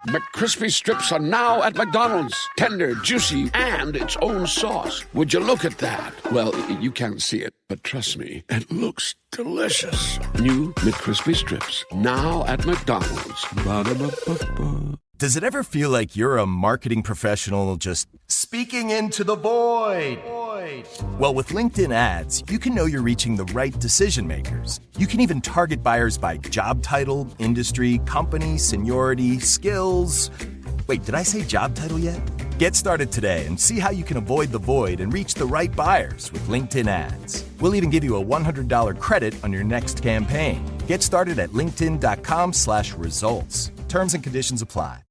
McCrispy strips are now at McDonald's. Tender, juicy, and its own sauce. Would you look at that? Well, you can't see it, but trust me, it looks delicious. New McCrispy strips, now at McDonald's. Ba-da-ba-ba-ba. Does it ever feel like you're a marketing professional just speaking into the void? Well, with LinkedIn ads, you can know you're reaching the right decision makers. You can even target buyers by job title, industry, company, seniority, skills. Wait, did I say job title yet? Get started today and see how you can avoid the void and reach the right buyers with LinkedIn ads. We'll even give you a $100 credit on your next campaign. Get started at linkedin.com/results. Terms and conditions apply.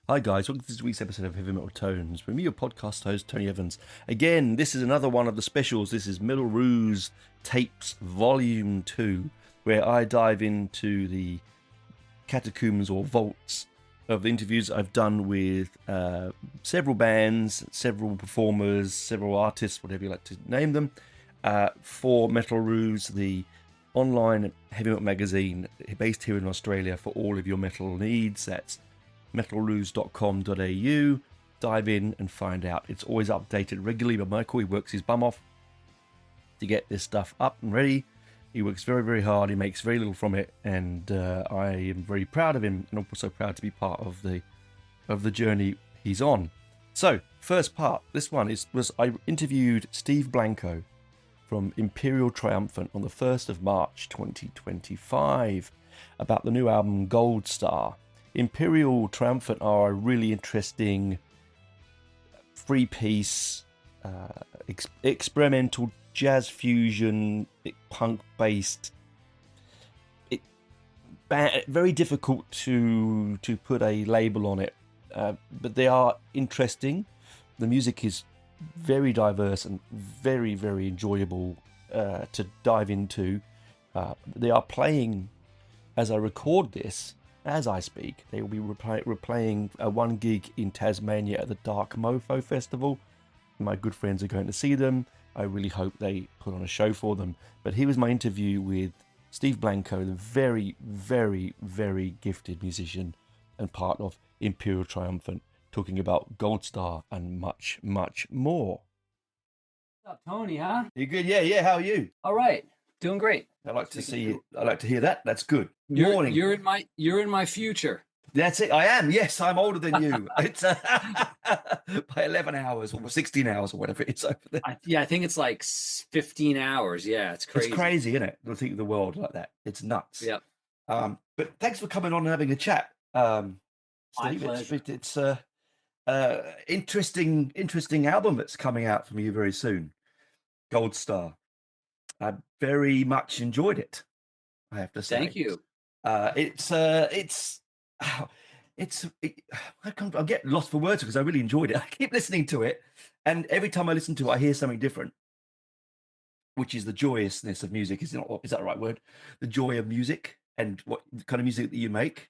Hi guys, welcome to this week's episode of Heavy Metal Tones. With me, your podcast host, Tony Evans. Again, this is another one of the specials. This is Metal Roos Tapes Volume 2, where I dive into the catacombs or vaults of the interviews I've done with several bands, several performers, several artists, whatever you like to name them, for Metal Roos, the online heavy metal magazine based here in Australia for all of your metal needs. That's metalroos.com.au. Dive in and find out. It's always updated regularly by Michael. He works his bum off to get this stuff up and ready. He works very, very hard. He makes very little from it, and I am very proud of him, and also proud to be part of the journey he's on. So, first part. This one was I interviewed Steve Blanco from Imperial Triumphant on the 1st of March 2025 about the new album Goldstar. Imperial Triumphant are a really interesting three-piece experimental jazz fusion, punk-based. Very difficult to put a label on it, but they are interesting. The music is very diverse and very, very enjoyable to dive into. They are playing, as I record this, as I speak, they will be replaying one gig in Tasmania at the Dark Mofo Festival. My good friends are going to see them. I really hope they put on a show for them. But here was my interview with Steve Blanco, the very, very, very gifted musician and part of Imperial Triumphant, talking about Goldstar and much, much more. What's up, Tony, huh? You good? Yeah. How are you? All right. Doing great. I like to see you. I like to hear that. That's good. Morning. You're in my future. That's it. I am. Yes, I'm older than you. It's by 11 hours or 16 hours or whatever it's over there. I think it's like 15 hours. Yeah, it's crazy. It's crazy, isn't it? To think of the world like that. It's nuts. Yep. But thanks for coming on and having a chat. My Steve, pleasure. it's interesting album that's coming out from you very soon. Goldstar. I very much enjoyed it, I have to say. Thank you. I get lost for words because I really enjoyed it. I keep listening to it, and every time I listen to it, I hear something different, which is the joyousness of music. Is that the right word? The joy of music and what kind of music that you make.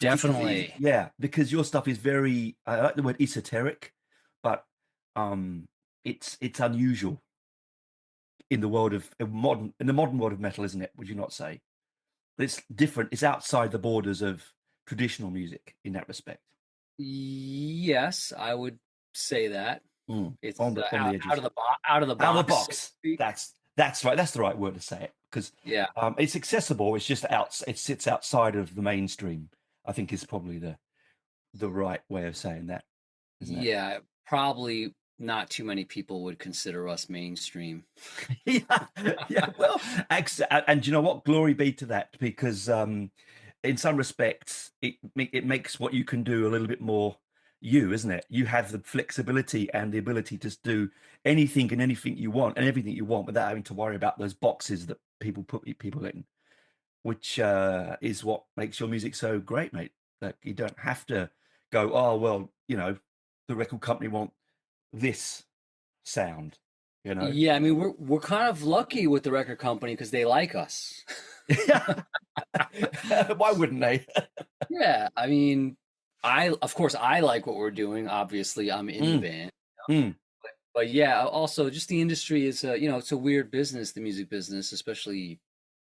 Definitely. Yeah, because your stuff is very, I like the word esoteric, but it's unusual in the world of the modern world of metal, isn't it? Would you not say? But it's different. It's outside the borders of traditional music in that respect. Yes, I would say that. It's on the edges. Out of the box. Out of the box. That's right. That's the right word to say it, because it's accessible. It's just it sits outside of the mainstream. I think is probably the right way of saying that, isn't it? Yeah, probably not too many people would consider us mainstream. yeah. Well, and you know what? Glory be to that, because in some respects, it makes what you can do a little bit more you, isn't it? You have the flexibility and the ability to do anything you want and everything you want without having to worry about those boxes that people put people in, which is what makes your music so great, mate. That you don't have to go, oh, well, you know, the record company want this sound. you know. Yeah, I mean, we're kind of lucky with the record company because they like us. Why wouldn't they? Yeah, I mean, of course I like what we're doing. Obviously, I'm in the band. But yeah, also just the industry is it's a weird business, the music business, especially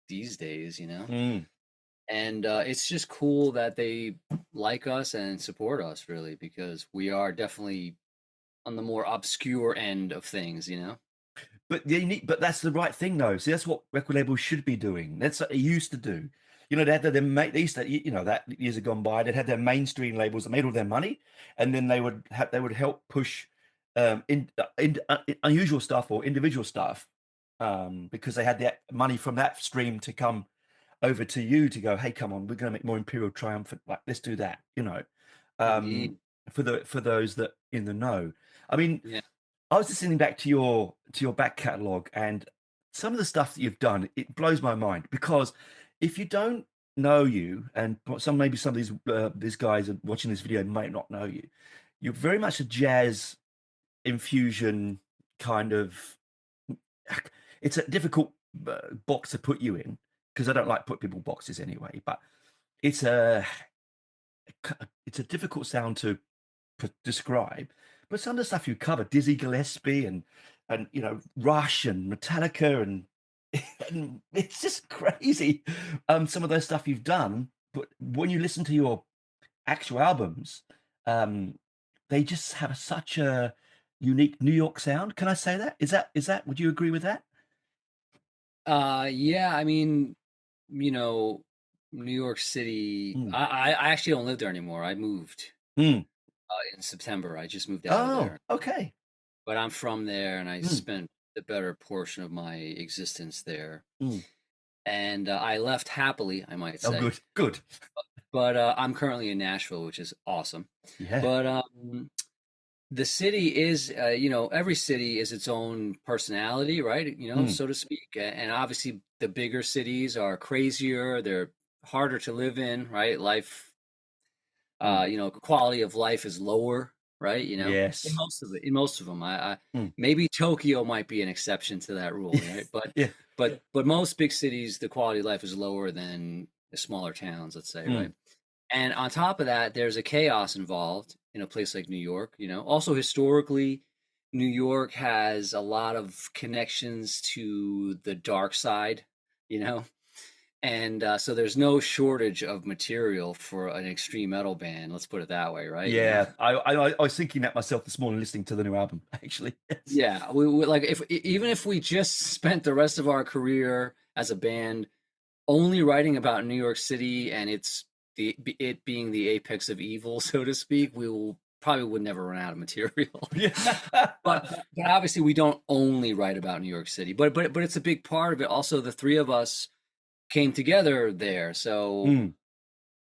these days, And it's just cool that they like us and support us, really, because we are definitely on the more obscure end of things, But but that's the right thing, though. See, that's what record labels should be doing. That's what they used to do. They had they used to, that years have gone by. They'd had their mainstream labels that made all their money, and then they would help push unusual stuff or individual stuff because they had that money from that stream to come over to you to go, hey, come on, we're going to make more Imperial Triumphant. Like, let's do that. For those that in the know. I mean. Yeah. I was listening back to your back catalogue, and some of the stuff that you've done, it blows my mind, because if you don't know you, and maybe some of these guys are watching this video might not know you, you're very much a jazz infusion kind of. It's a difficult box to put you in, because I don't like put people boxes anyway. But it's a difficult sound to describe. But some of the stuff you cover, Dizzy Gillespie and Rush and Metallica, and it's just crazy. Some of those stuff you've done, but when you listen to your actual albums, they just have such a unique New York sound. Can I say that? Is that? Would you agree with that? Yeah. I mean, New York City. I actually don't live there anymore. I moved. In September. I just moved out of there. Okay. But I'm from there, and I spent the better portion of my existence there. And I left happily, I might say. Oh, good. But I'm currently in Nashville, which is awesome. Yeah. But the city is, every city is its own personality, right? So to speak. And obviously, the bigger cities are crazier. They're harder to live in, right? Life. Quality of life is lower, right? Yes. In most of them, maybe Tokyo might be an exception to that rule, right? But yeah. but most big cities, the quality of life is lower than the smaller towns, let's say, right? And on top of that, there's a chaos involved in a place like New York. Also historically, New York has a lot of connections to the dark side, And so there's no shortage of material for an extreme metal band. Let's put it that way, right? Yeah, I was thinking that myself this morning, listening to the new album, actually. Yeah, we like even if we just spent the rest of our career as a band only writing about New York City and it being the apex of evil, so to speak, we would never run out of material. but obviously we don't only write about New York City, but it's a big part of it. Also, the three of us came together there, so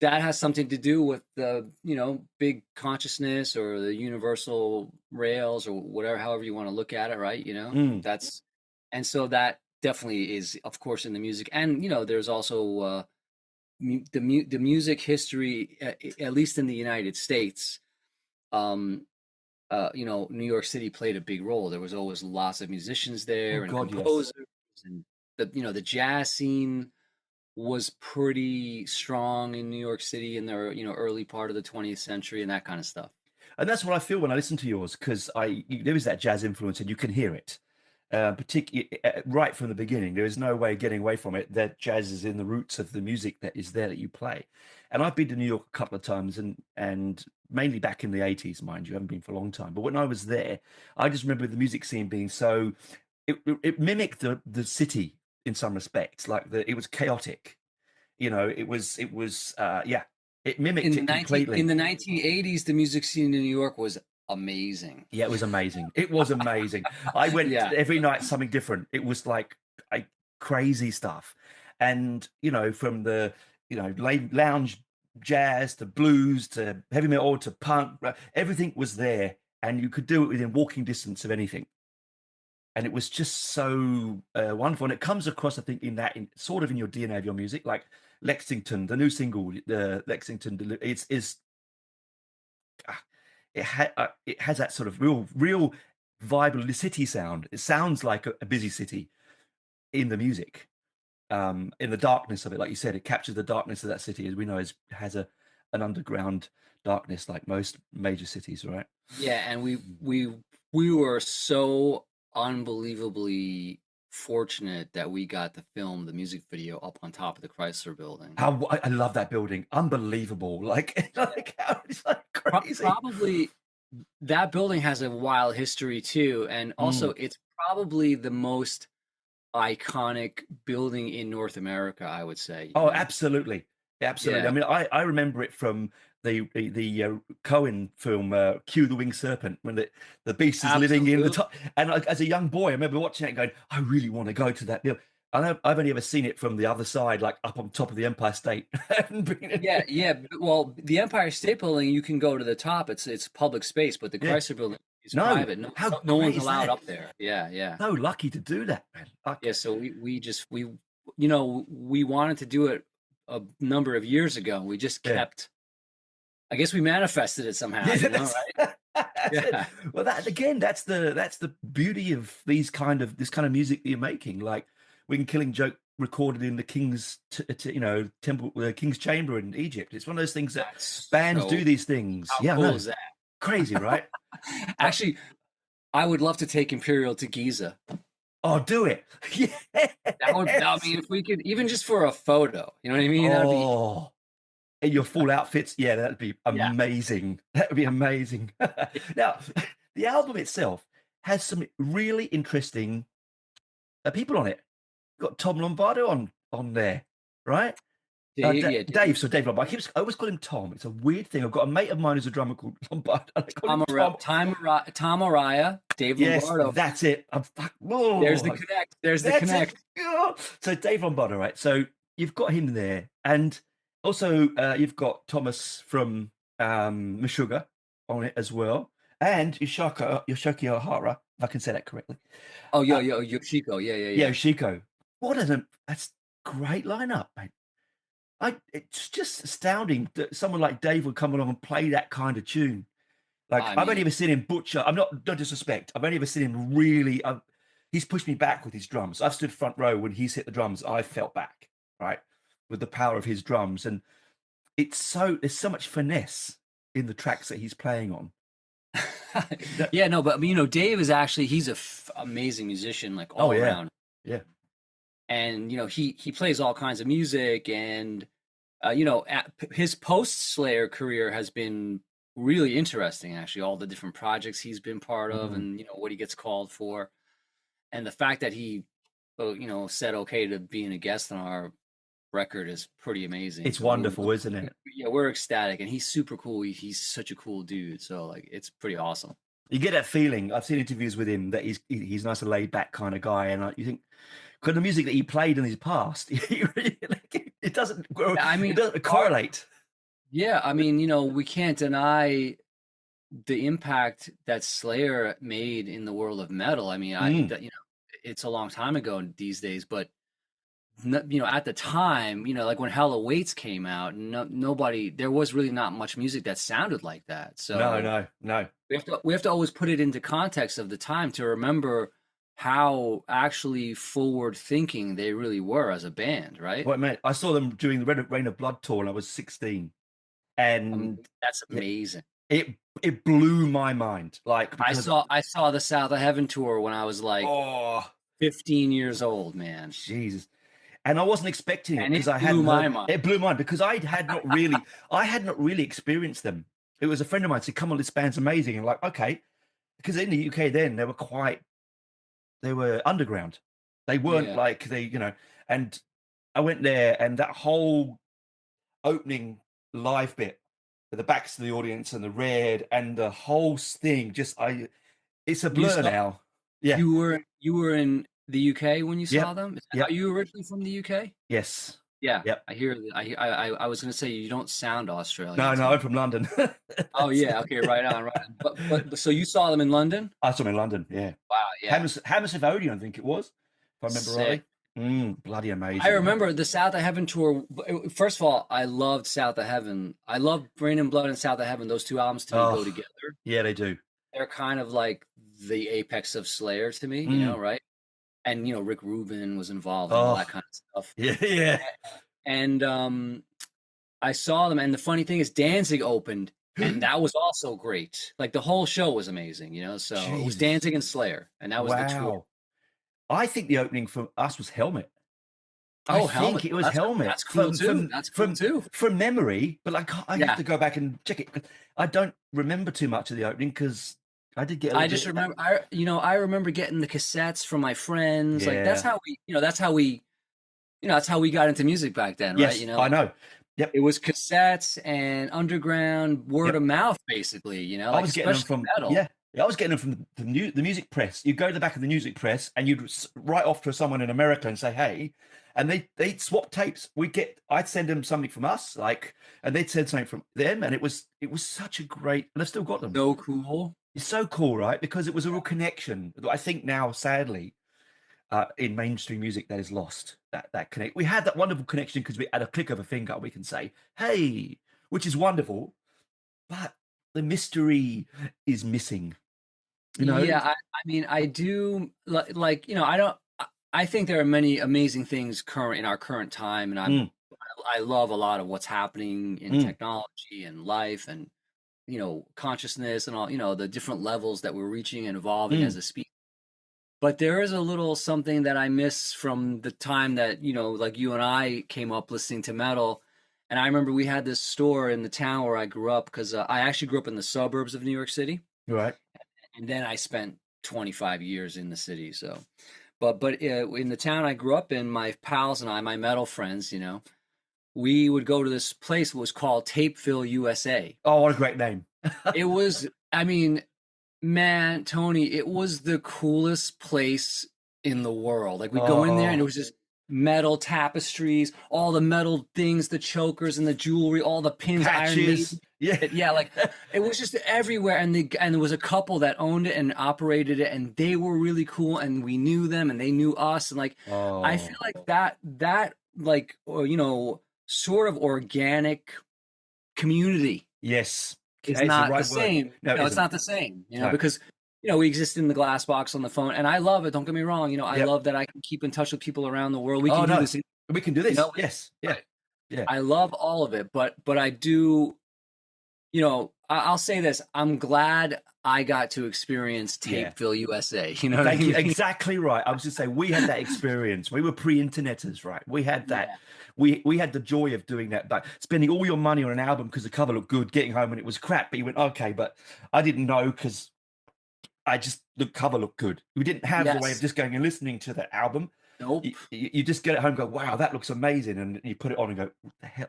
that has something to do with the big consciousness or the universal rails or whatever, however you want to look at it, right? And so that definitely is, of course, in the music. And there's also the music history, at least in the United States. New York City played a big role. There was always lots of musicians there, composers, and the jazz scene was pretty strong in New York City in the early part of the 20th century and that kind of stuff. And that's what I feel when I listen to yours, because there is that jazz influence and you can hear it, particularly right from the beginning. There is no way of getting away from it. That jazz is in the roots of the music that is there that you play. And I've been to New York a couple of times, and mainly back in the 80s, mind you. I haven't been for a long time. But when I was there, I just remember the music scene being so, it mimicked the city in some respects. Like it was chaotic, it mimicked it completely. In the 1980s, the music scene in New York was amazing. Yeah, it was amazing. It was amazing. I went every night something different. It was like crazy stuff. And, from the, lounge jazz to blues to heavy metal to punk, everything was there. And you could do it within walking distance of anything. And it was just so wonderful. And it comes across, I think, in sort of in your DNA of your music, like Lexington, the new single, Lexington, it has that sort of real vibrant, the city sound. It sounds like a busy city in the music, in the darkness of it. Like you said, it captures the darkness of that city, as we know, has an underground darkness like most major cities, right? Yeah, and we were so unbelievably fortunate that we got to film the music video up on top of the Chrysler Building. I love that building. Unbelievable. Like, it's like crazy. Probably that building has a wild history too, and also it's probably the most iconic building in North America, I would say. Oh, absolutely. Absolutely. Yeah. I mean, I remember it from the Cohen film, Cue the Winged Serpent, when the beast is living in the top. And as a young boy, I remember watching it and going, I really want to go to that building. I've only ever seen it from the other side, like up on top of the Empire State. Yeah. Well, the Empire State Building, you can go to the top. It's public space, but the Chrysler Building is private. No one's allowed up there. Yeah. So lucky to do that, man. Yeah. So we wanted to do it a number of years ago. We just kept. I guess we manifested it somehow. Right? Yeah. Well, that's the beauty of this kind of music that you're making. Like When Killing Joke recorded in the King's temple, the King's Chamber in Egypt. It's one of those things that bands do these things. How cool is that? Crazy, right? Actually, I would love to take Imperial to Giza. Oh, do it! Yeah. I mean, if we could, even just for a photo, you know what I mean? Oh. In your full outfits, that'd be amazing. That would be amazing. Now, the album itself has some really interesting people on it. You've got Tom Lombardo on there, right? Dave. So Dave Lombardo. I always call him Tom. It's a weird thing. I've got a mate of mine who's a drummer called Lombardo. Tom Araya, Dave Lombardo. That's it. There's the connect. There's the connect. So Dave Lombardo, right? So you've got him there, and also you've got Thomas from Meshuggah on it as well, and Yoshiko Ohara, if I can say that correctly. Oh, Yoshiko. Yeah. Yoshiko. That's great lineup, mate. It's just astounding that someone like Dave would come along and play that kind of tune. Like, I've only ever seen him butcher. No disrespect. I've only ever seen him really. He's pushed me back with his drums. I've stood front row when he's hit the drums. I felt back, right, with the power of his drums, and there's so much finesse in the tracks that he's playing on. But Dave is actually he's an amazing musician, like all around. Yeah. And he plays all kinds of music, and his post-Slayer career has been really interesting, actually. All the different projects he's been part of, and what he gets called for, and the fact that he said okay to being a guest on our record is pretty amazing. It's wonderful, isn't it? Yeah, we're ecstatic, and he's super cool. He's such a cool dude, so like it's pretty awesome. You get that feeling. I've seen interviews with him that he's nice and laid back kind of guy, and you think, because the music that he played in his past, it doesn't correlate. Yeah, I mean, we can't deny the impact that Slayer made in the world of metal. I mean, it's a long time ago these days, but at the time, like when Hell Awaits came out, there was really not much music that sounded like that. So no. We have to always put it into context of the time to remember how actually forward thinking they really were as a band, right? Well, man, I saw them during the Rain of Blood tour when I was 16, and that's amazing. It blew my mind. Like, I saw the South of Heaven tour when I was like 15 years old, man. Jesus. And I wasn't expecting it because it blew my mind because I had not really experienced them. It was a friend of mine said, "Come on, this band's amazing." And like, okay, because in the UK then they were underground. They weren't like and I went there, and that whole opening live bit with the backs to the audience and the red and the whole thing, it's a blur now. Yeah. You were in the UK when you saw them? Are you originally from the UK? Yes. Yeah. Yep. I hear. I was going to say you don't sound Australian. No, I'm from London. Oh yeah. Okay. Right on. But so you saw them in London? I saw them in London. Yeah. Wow. Yeah. Hammersmith Odeon, I think it was, if I remember rightly. Bloody amazing. I remember the South of Heaven tour. First of all, I loved South of Heaven. I love Brain and Blood and South of Heaven. Those two albums to me go together. Yeah, they do. They're kind of like the apex of Slayer to me, you know, right? And Rick Rubin was involved and all that Oh, kind of stuff. yeah. And I saw them, and the funny thing is Danzig opened, and that was also great. Like the whole show was amazing, So it was Jesus. Danzig and Slayer, and that was the tour. Wow. I think the opening for us was Helmet. Oh, I think it was Helmet. That's cool too. That's cool too. From memory, but like I Yeah. have to go back and check it. I don't remember too much of the opening because I did get. I just remember, I remember getting the cassettes from my friends. Like that's Yeah. how that's how we got into music back then, Yes, right? I know. Yep. It was cassettes and underground word of mouth, basically. I was getting them especially from metal. yeah. I was getting them from the music press. You go to the back of the music press and you'd write off to someone in America and say, "Hey," and they'd swap tapes. I'd send them something from us, and they'd send something from them, and it was such a great. And I've still got them. So cool. It's so cool, right? Because it was a real connection. I think now, sadly, in mainstream music, that is lost. That connect. We had that wonderful connection because we, at a click of a finger, we can say, "Hey," which is wonderful, but the mystery is missing. Yeah, I mean, I do like I think there are many amazing things current in our current time, and I love a lot of what's happening in technology and life and consciousness and all the different levels that we're reaching and evolving as a species. But there is a little something that I miss from the time that like you and I came up listening to metal. And I remember we had this store in the town where I grew up because I actually grew up in the suburbs of New York City. Right. And then I spent 25 years in the city. So, but in the town I grew up in, my pals and I, my metal friends, we would go to this place that was called Tapeville, USA. Oh, what a great name. It was, I mean, man, Tony, it was the coolest place in the world. Like we go in there and it was just metal tapestries, all the metal things, the chokers and the jewelry, all the pins, Patches. Yeah, like it was just everywhere. And there was a couple that owned it and operated it, and they were really cool, and we knew them, and they knew us, and like I feel like that like sort of organic community. Yes, it's not the same. No, it's not the same. Because we exist in the glass box on the phone, and I love it. Don't get me wrong. I love that I can keep in touch with people around the world. We can do this. We can do this. Yes. Yeah. Yeah. I love all of it, but I do. I'll say this: I'm glad I got to experience Tapeville, USA. You know what I mean? Exactly right. I was just saying we had that experience. We were pre-interneters, right? We had that. Yeah. We had the joy of doing that, but spending all your money on an album because the cover looked good, getting home and it was crap. But you went, okay, but I didn't know because the cover looked good. We didn't have the way of just going and listening to the album. Nope. You just get it home and go, wow, that looks amazing. And you put it on and go, what the hell?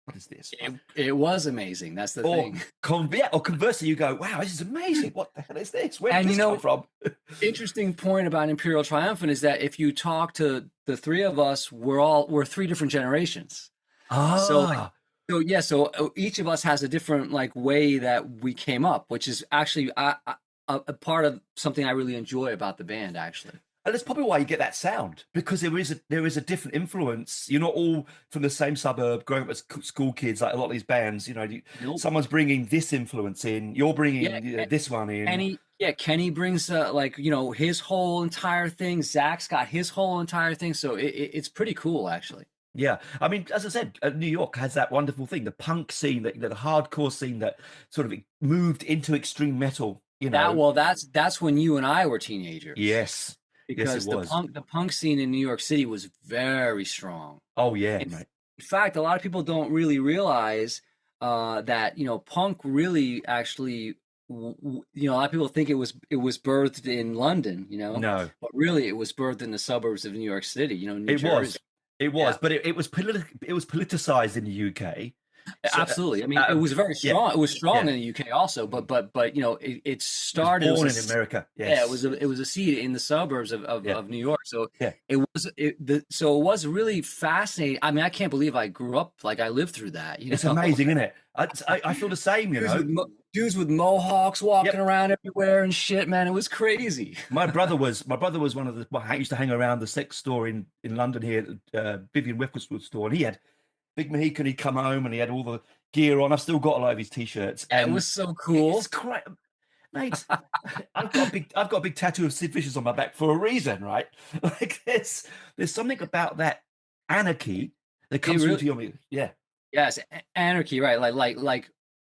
What is this? It was amazing. That's the thing. Or conversely, you go, wow, this is amazing. What the hell is this? Where did this come from? Interesting point about Imperial Triumphant is that if you talk to the three of us, we're three different generations. So each of us has a different way that we came up, which is actually a part of something I really enjoy about the band, actually. And that's probably why you get that sound, because there is a different influence. You're not all from the same suburb, growing up as school kids, like a lot of these bands. Someone's bringing this influence in. You're bringing this one in. Kenny brings his whole entire thing. Zach's got his whole entire thing. So it's pretty cool, actually. Yeah, I mean, as I said, New York has that wonderful thing, the punk scene, the hardcore scene that sort of moved into extreme metal. That's when you and I were teenagers. Yes. Because the punk scene in New York City was very strong. Oh yeah, in fact, a lot of people don't really realize that punk really actually a lot of people think it was birthed in London, No, but really it was birthed in the suburbs of New York City. New Jersey. It was, but it was politicized in the UK. So, absolutely. I mean, it was very strong. Yeah. It was strong in the UK also, but it started. It was born in America. Yes. Yeah, it was a seed in the suburbs of New York. So it was really fascinating. I mean, I can't believe I grew up I lived through that. It's amazing, isn't it? I feel the same. Dudes with mohawks walking around everywhere and shit, man. It was crazy. My brother was one of the. I used to hang around the sex store in London here, Vivian Westwood store, and he had Big Mohican. He'd come home and he had all the gear on. I've still got a lot of his t-shirts. And it was so cool. It's great. Mate, I've got a big tattoo of Sid Vicious on my back for a reason, right? Like there's something about that anarchy that comes really, into your music. Yeah. yes, anarchy, right?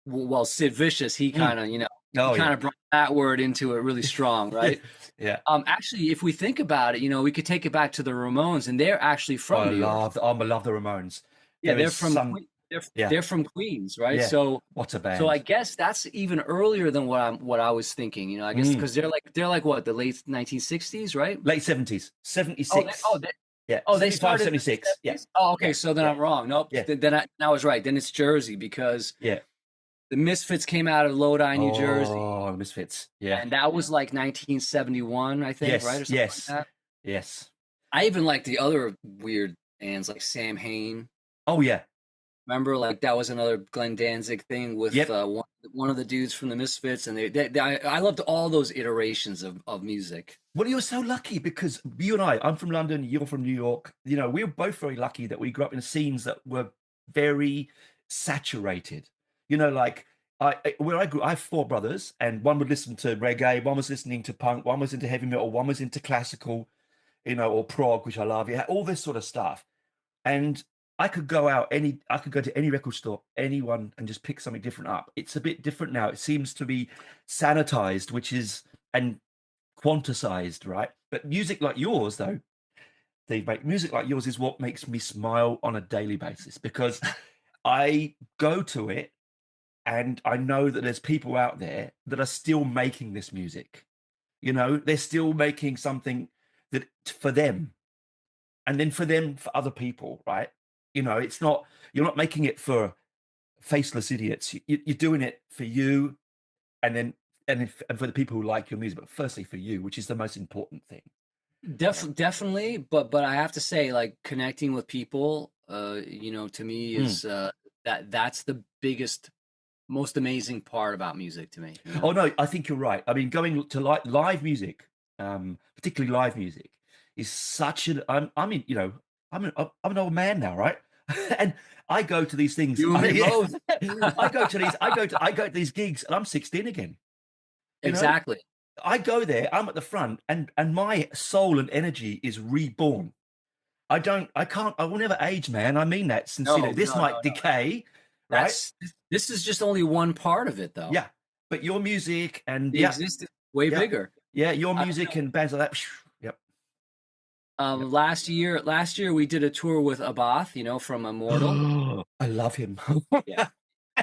Well, Sid Vicious, he kind of, Oh, he kind yeah. of brought that word into it really strong, right? Yeah. Actually, if we think about it, we could take it back to the Ramones, and they're actually from New York. I love the Ramones. Yeah, There they're is from some, yeah, they're from Queens, right? yeah. So What a so I band. guess that's even earlier than what I was thinking. I guess because they're like what, the late 1960s, right? Late 70s, Oh, 76. they, Yeah, oh, they 75, started in the 76. Yeah, 70s? Oh, okay. yeah, So then yeah, I'm wrong. Nope. yeah, Then I was right. Then it's Jersey because yeah. the Misfits came out of Lowdown, New Jersey, Oh, Misfits. Yeah. and that was like 1971, I think, right, Yes, or something like yes, that. yes. I even like the other weird bands like Sam Hain. Oh, yeah. Remember, like that was another Glenn Danzig thing with Yep. one of the dudes from the Misfits, and I loved all those iterations of music. Well, you're so lucky because you and I'm from London, you're from New York. We were both very lucky that we grew up in scenes that were very saturated. Like where I grew, I have four brothers, and one would listen to reggae, one was listening to punk, one was into heavy metal, one was into classical, or prog, which I love. You had all this sort of stuff. And I could go to any record store, anyone, and just pick something different up. It's a bit different now. It seems to be sanitized, and quantisized, right? But music like yours, though, music like yours is what makes me smile on a daily basis because I go to it and I know that there's people out there that are still making this music. They're still making something that for them, and then for other people, right? It's not, you're not making it for faceless idiots. You're doing it for you, and then and for the people who like your music, but firstly for you, which is the most important thing. Definitely, but I have to say, like connecting with people, to me is that's the biggest, most amazing part about music to me. Oh no, I think you're right. I mean, going to live music, particularly live music, is such an. I'm an old man now, right? And I go to these things. You and me both. I go to these gigs, and I'm 16 again. Exactly. I go there. I'm at the front, and my soul and energy is reborn. I will never age, man. I mean that sincerely. This might decay, right? This is just only one part of it, though. Yeah, but your music and the existence way bigger. Yeah, your music and bands like that. Yep. Last year we did a tour with Abath, from Immortal. I love him. Yeah.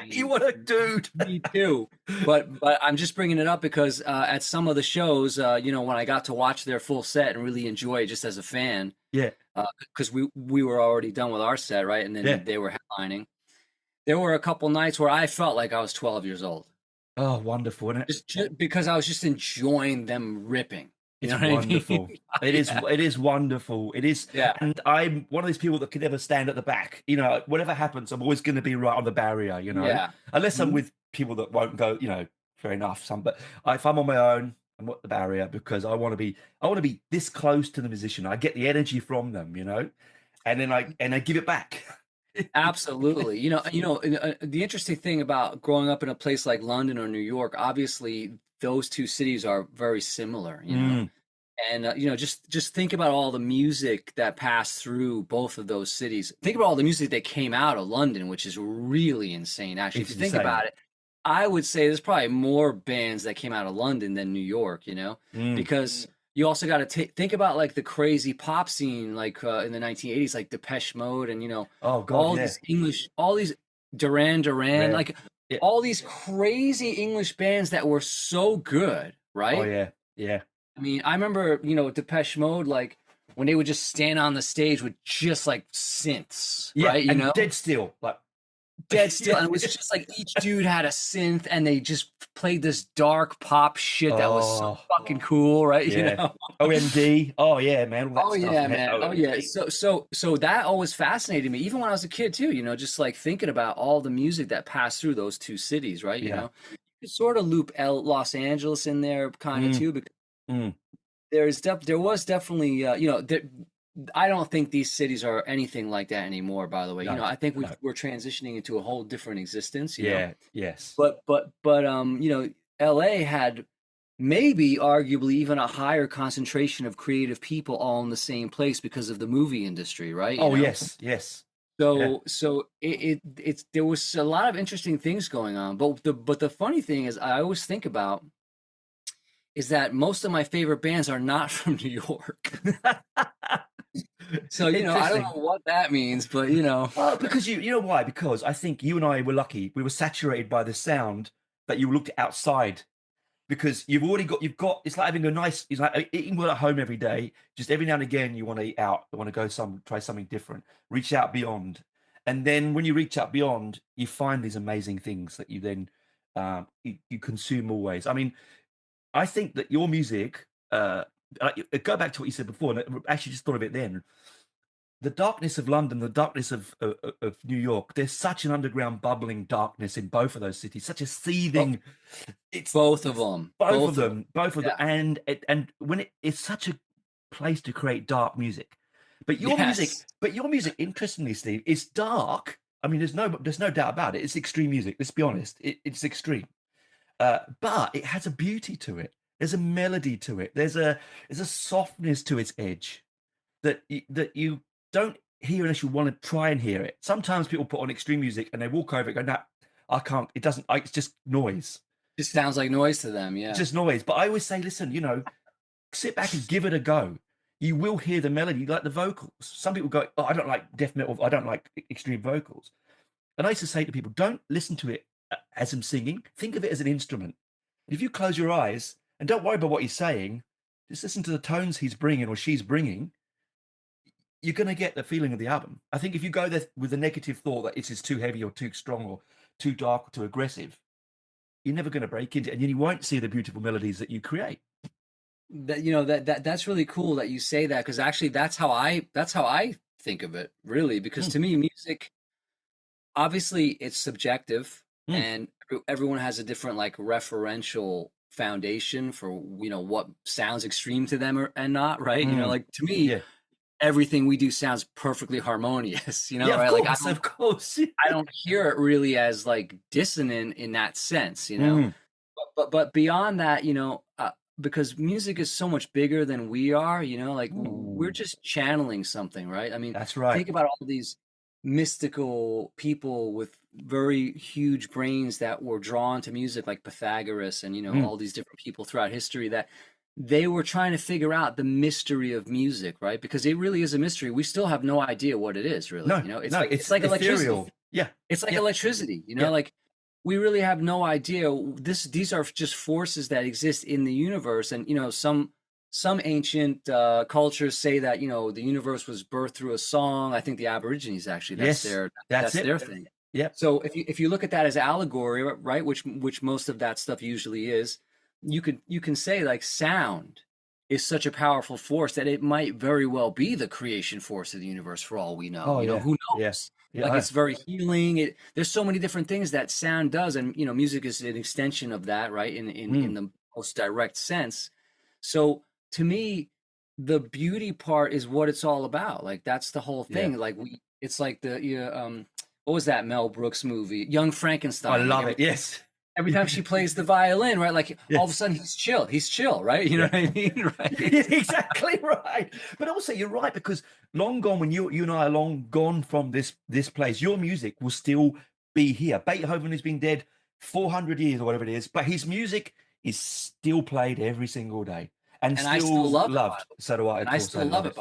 You what a dude. Me too. But I'm just bringing it up because at some of the shows, when I got to watch their full set and really enjoy it just as a fan. Yeah. Because we were already done with our set, right? And then they were headlining. There were a couple nights where I felt like I was 12 years old. Oh, wonderful, isn't it? Just because I was just enjoying them ripping. It's wonderful. I mean? It is wonderful. It is. Yeah. And I'm one of these people that can never stand at the back. Whatever happens, I'm always going to be right on the barrier, Yeah. Unless I'm with people that won't go, fair enough. But if I'm on my own, I'm at the barrier because I want to be this close to the musician. I get the energy from them, and then I give it back. Absolutely. The interesting thing about growing up in a place like London or New York, obviously those two cities are very similar, and just think about all the music that passed through both of those cities. Think about all the music that came out of London, which is really insane. Actually, if you think about it, I would say there's probably more bands that came out of London than New York, because you also got to think about like the crazy pop scene, like in the 1980s, like Depeche Mode, and these English, all these Duran Duran, all these crazy English bands that were so good, right? Oh yeah, yeah. I mean, I remember Depeche Mode, like when they would just stand on the stage with just like synths, right? And dead still, dead still, and it was just like each dude had a synth, and they just played this dark pop shit that was so fucking cool, right? Yeah. OMD. Oh yeah, man. Oh yeah, man. Oh yeah. So that always fascinated me, even when I was a kid too. Just like thinking about all the music that passed through those two cities, right? You could sort of loop Los Angeles in there, kind of too, because there was definitely I don't think these cities are anything like that anymore, by the way. No, I think we're transitioning into a whole different existence. Yeah, yes. But LA had maybe arguably even a higher concentration of creative people all in the same place because of the movie industry, right? Oh, yes, yes. Yeah. So it's there was a lot of interesting things going on. But the funny thing is I always think about is that most of my favorite bands are not from New York. So, I don't know what that means, but Well, because you know why? Because I think you and I were lucky. We were saturated by the sound that you looked outside. Because you've got, it's like having it's like eating well at home every day. Just every now and again, you want to eat out, you want to go try something different, reach out beyond. And then when you reach out beyond, you find these amazing things that you then, you consume always. I mean, I think that your music, go back to what you said before, and I actually just thought of it then. The darkness of London, the darkness of New York, there's such an underground bubbling darkness in both of those cities, such a seething. It's both of them, both of them, and it's such a place to create dark music. But your music, interestingly, Steve, is dark. I mean, there's no doubt about it. It's extreme music. Let's be honest, it's extreme, but it has a beauty to it. There's a melody to it. There's a softness to its edge that you don't hear unless you want to try and hear it. Sometimes people put on extreme music and they walk over it and go, "No, I can't. It doesn't. It's just noise. It sounds like noise to them." Yeah, it's just noise. But I always say, listen, sit back and give it a go. You will hear the melody, like the vocals. Some people go, "Oh, I don't like death metal. I don't like extreme vocals." And I used to say to people, don't listen to it as I'm singing. Think of it as an instrument. If you close your eyes and don't worry about what he's saying, just listen to the tones he's bringing or she's bringing. You're going to get the feeling of the album. I think if you go there with a negative thought that it's too heavy or too strong or too dark or too aggressive, you're never going to break into it, and you won't see the beautiful melodies that you create. That's really cool that you say that, because actually that's how I think of it, really, because to me music, obviously it's subjective and everyone has a different like referential foundation for what sounds extreme to them and not, right? Like to me, everything we do sounds perfectly harmonious, right? Course, like of course. I don't hear it really as like dissonant in that sense, but beyond that, because music is so much bigger than we are, like we're just channeling something, right? I mean, that's right. Think about all these mystical people with very huge brains that were drawn to music, like Pythagoras and, all these different people throughout history, that they were trying to figure out the mystery of music, right? Because it really is a mystery. We still have no idea what it is, really. It's like electricity. Yeah. It's like electricity, like we really have no idea. These are just forces that exist in the universe. And, some ancient cultures say that, the universe was birthed through a song. I think the Aborigines actually, that's their thing. Yeah. So if you look at that as allegory, right, which most of that stuff usually is, you can say like sound is such a powerful force that it might very well be the creation force of the universe for all we know. Who knows? Yes. Like it's very healing. There's so many different things that sound does, and music is an extension of that, right? In the most direct sense. So to me, the beauty part is what it's all about. Like that's the whole thing. Yeah. Like it's like what was that Mel Brooks movie, Young Frankenstein? I love it. Yes. Every time she plays the violin, right? Like all of a sudden he's chill, right? You know what I mean? Right? Exactly right. But also you're right, because long gone, when you and I are long gone from this place, your music will still be here. Beethoven has been dead 400 years or whatever it is, but his music is still played every single day and still I still loved. So do I. And I still love it.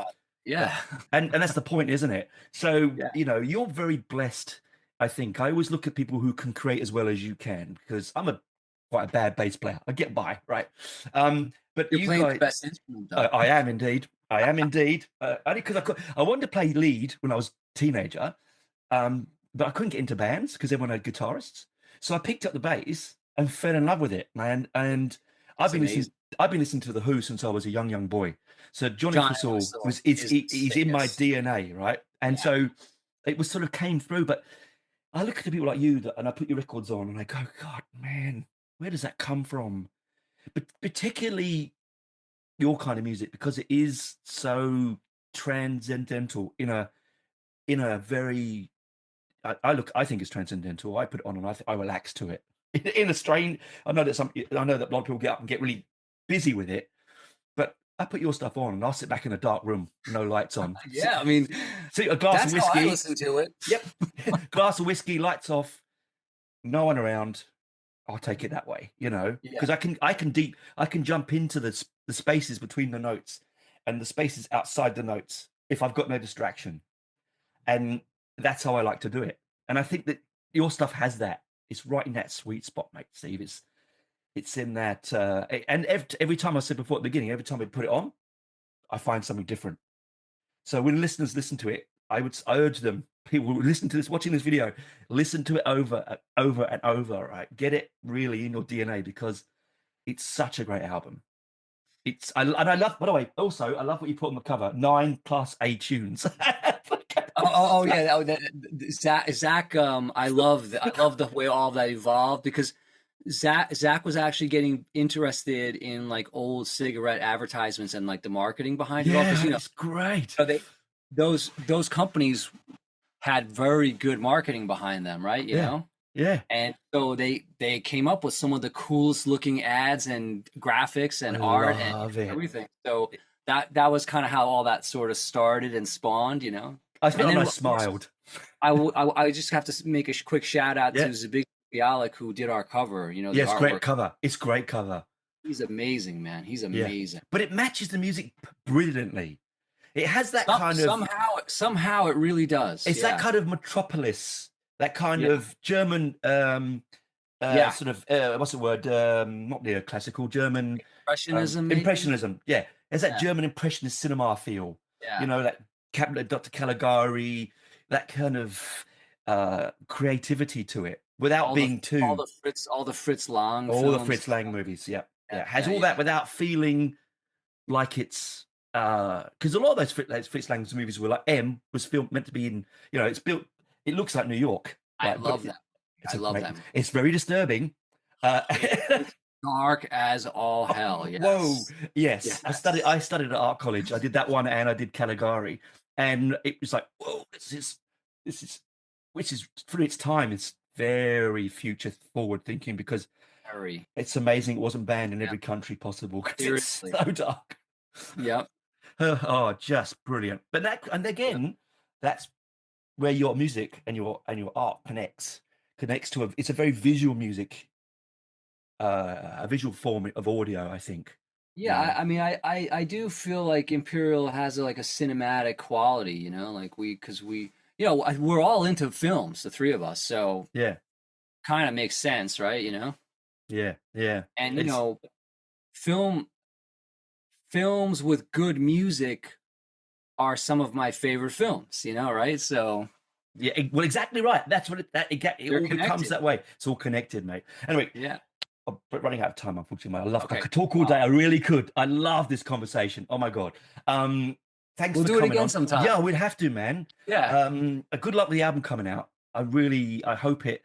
Yeah. And that's the point, isn't it? So, you're very blessed. I think I always look at people who can create as well as you can, because I'm quite a bad bass player. I get by, right? But you're playing the best instrument, though. I am indeed. Only because I wanted to play lead when I was a teenager, but I couldn't get into bands because everyone had guitarists. So I picked up the bass and fell in love with it. And I've been listening to The Who since I was a young boy. So Johnny Entwistle he's in my DNA, right? And so it was sort of came through, but I look at the people like you and I put your records on and I go, God, man, where does that come from? But particularly your kind of music, because it is so transcendental in a very, I think it's transcendental. I put it on and I relax to it. in a strain. I know that a lot of people get up and get really busy with it, but I put your stuff on and I'll sit back in a dark room, no lights on. Yeah, I mean, See a glass of that's whiskey. how I listen to it. Yep, glass of whiskey, lights off, no one around. I'll take it that way, because I can jump into the spaces between the notes and the spaces outside the notes if I've got no distraction, and that's how I like to do it. And I think that your stuff has that. It's right in that sweet spot, mate, Steve. It's in that, and every time I said before at the beginning, every time I put it on, I find something different. So when listeners listen to it, I urge them, people who listen to this, watching this video, listen to it over and over and over, right? Get it really in your DNA, because it's such a great album. I love, by the way, also, I love what you put on the cover, 9 Class A tunes. Yeah. Zach, I love the way all of that evolved, because Zach was actually getting interested in like old cigarette advertisements and like the marketing behind it all. Because it's great. So those companies had very good marketing behind them, right? You know? Yeah. And so they came up with some of the coolest looking ads and graphics and art and everything. So that was kind of how all that sort of started and spawned, I smiled. I just have to make a quick shout out to Zabig Bialik, who did our cover. It's great cover. It's great cover. He's amazing, man. He's amazing. But it matches the music brilliantly. It has that kind of somehow it really does. It's that kind of metropolis, that kind of German sort of what's the word? Not neoclassical, German impressionism. Impressionism, yeah. There's that German impressionist cinema feel. Yeah. That Dr. Caligari, that kind of creativity to it, without being too all the Fritz Lang the Fritz Lang movies. Yeah. Has all that without feeling like it's because a lot of those Fritz Lang's movies were like was meant to be in, it's built. It looks like New York. I love that. I love that. It's very disturbing. Dark as all hell. Yes. Whoa! Yes. I studied at art college. I did that one, and I did Caligari, and it was like, whoa! This is, which is for its time. It's very future forward thinking, because it's amazing it wasn't banned in every country possible, because it's so dark. Yep. Oh, just brilliant. But that's where your music and your art connects to it's a very visual music, a visual form of audio, I think. Yeah, I mean, I do feel like Imperial has like a cinematic quality, because we're all into films, the three of us, so kind of makes sense, right? Yeah. And films with good music are some of my favorite films, right? So well, exactly right. That's what it all becomes that way. It's all connected, mate. Anyway, I'm running out of time, unfortunately, mate. I could talk all day. I really could. I love this conversation. Oh my God. Thanks. We'll do it again sometime. Yeah, we'd have to, man. Yeah. Good luck with the album coming out. I hope it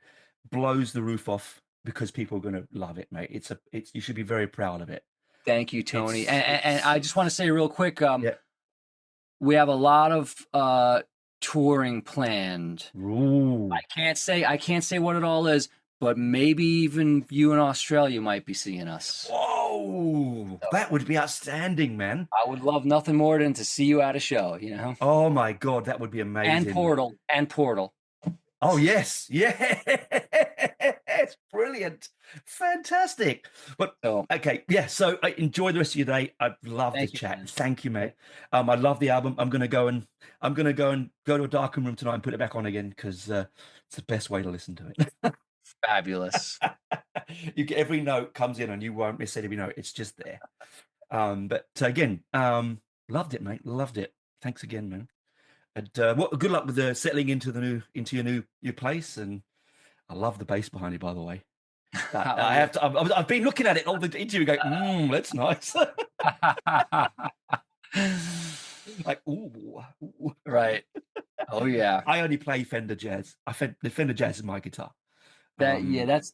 blows the roof off, because people are going to love it, mate. You should be very proud of it. Thank you, Tony. And I just want to say real quick, we have a lot of touring planned. Ooh. I can't say what it all is, but maybe even you in Australia might be seeing us. Whoa, that would be outstanding, man. I would love nothing more than to see you at a show, Oh my God, that would be amazing. And Portal. Oh yes, yes, brilliant, fantastic. But okay, yeah. So I enjoy the rest of your day. I love this chat. Man. Thank you, mate. I love the album. I'm gonna go to a darkened room tonight and put it back on again, because it's the best way to listen to it. Fabulous. You get every note comes in, and you won't miss every note. It's just there. But again, loved it, mate. Loved it. Thanks again, man. And good luck with settling into your new place. And I love the bass behind you, by the way. I've been looking at it all the interview, going, that's nice. Like, ooh, right. Oh yeah. I only play Fender Jazz. The Fender Jazz is my guitar. That's.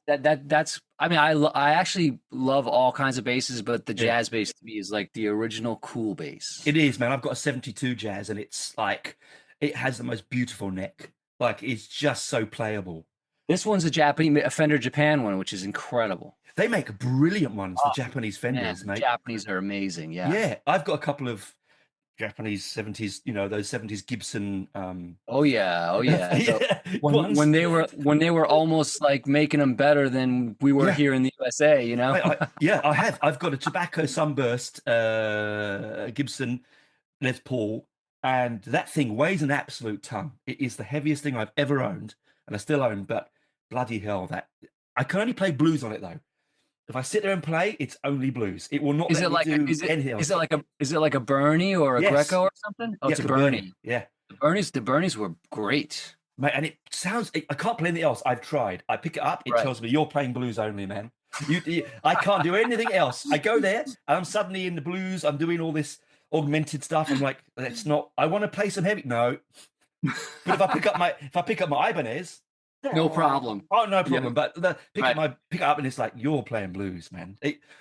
I mean, I actually love all kinds of basses, but the jazz bass to me is like the original cool bass. It is, man. I've got a 72 Jazz, and it's like, it has the most beautiful neck. Like, it's just so playable. This one's a Fender Japan one, which is incredible. They make brilliant ones, the Japanese Fenders, Man, mate. Japanese are amazing. Yeah. Yeah, I've got a couple of Japanese 70s, those 70s Gibson. Oh yeah. Yeah, When they were almost like making them better than we were here in the USA, I have. I've got a tobacco sunburst Gibson Les Paul, and that thing weighs an absolute ton. It is the heaviest thing I've ever owned, and I still own. But bloody hell, that I can only play blues on it though. If I sit there and play, it's only blues. It will not let me do anything else. Is it like a Bernie or a Greco or something? Oh, it's a Bernie. Yeah. The Bernies were great. Mate, and it sounds, I can't play anything else. I've tried. I pick it up, it tells me you're playing blues only, man. I can't do anything else. I go there and I'm suddenly in the blues. I'm doing all this augmented stuff. I'm like, that's not, I want to play some heavy. No. But if I pick up my Ibanez, no problem. Oh, no problem. Yeah. But pick it up and it's like, you're playing blues, man.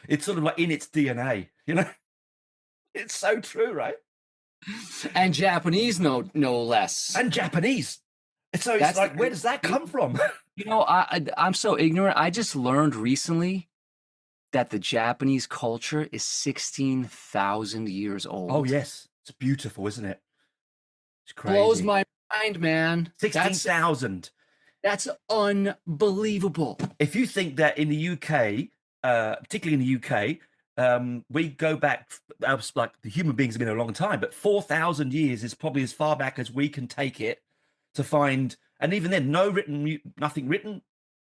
It's sort of like in its DNA, It's so true, right? And Japanese, no less. And Japanese. So it's like, where does that come from? I'm so ignorant. I just learned recently that the Japanese culture is 16,000 years old. Oh, yes. It's beautiful, isn't it? It's crazy. Blows my mind, man. 16,000. That's unbelievable. If you think that in the UK, particularly in the UK, we go back, like the human beings have been a long time, but 4,000 years is probably as far back as we can take it to find, and even then, nothing written,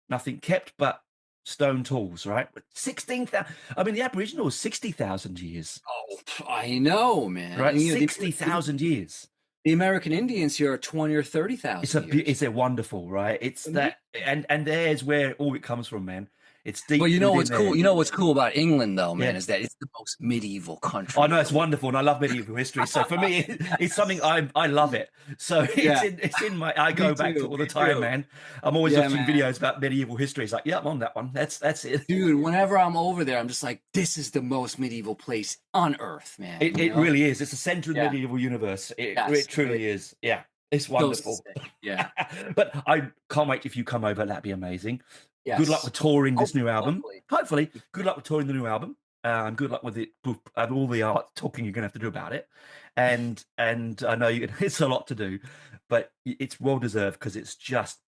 nothing kept, but stone tools, right? 16,000. I mean, the Aboriginal was 60,000 years. Oh, I know, man. Right, 60,000 years. The American Indians here are 20 or 30,000. It's a wonderful, right? It's that, and there's where all it comes from, man. It's deep. But what's cool? You know what's cool about England, though, man, is that it's the most medieval country. I know, it's wonderful, and I love medieval history. So for me, it's something I love it. So it's in my. I go back to it all the time, man. I'm always watching videos about medieval history. It's like, yeah, I'm on that one. That's it, dude. Whenever I'm over there, I'm just like, this is the most medieval place on earth, man. It really is. It's the center of the medieval universe. It truly is. Yeah, it's wonderful. Yeah, but I can't wait if you come over. That'd be amazing. Yes. Good luck with touring this new album. Hopefully. Good luck with touring the new album. Good luck with it, all the art talking you're going to have to do about it. And I know it's a lot to do, but it's well deserved because it's just.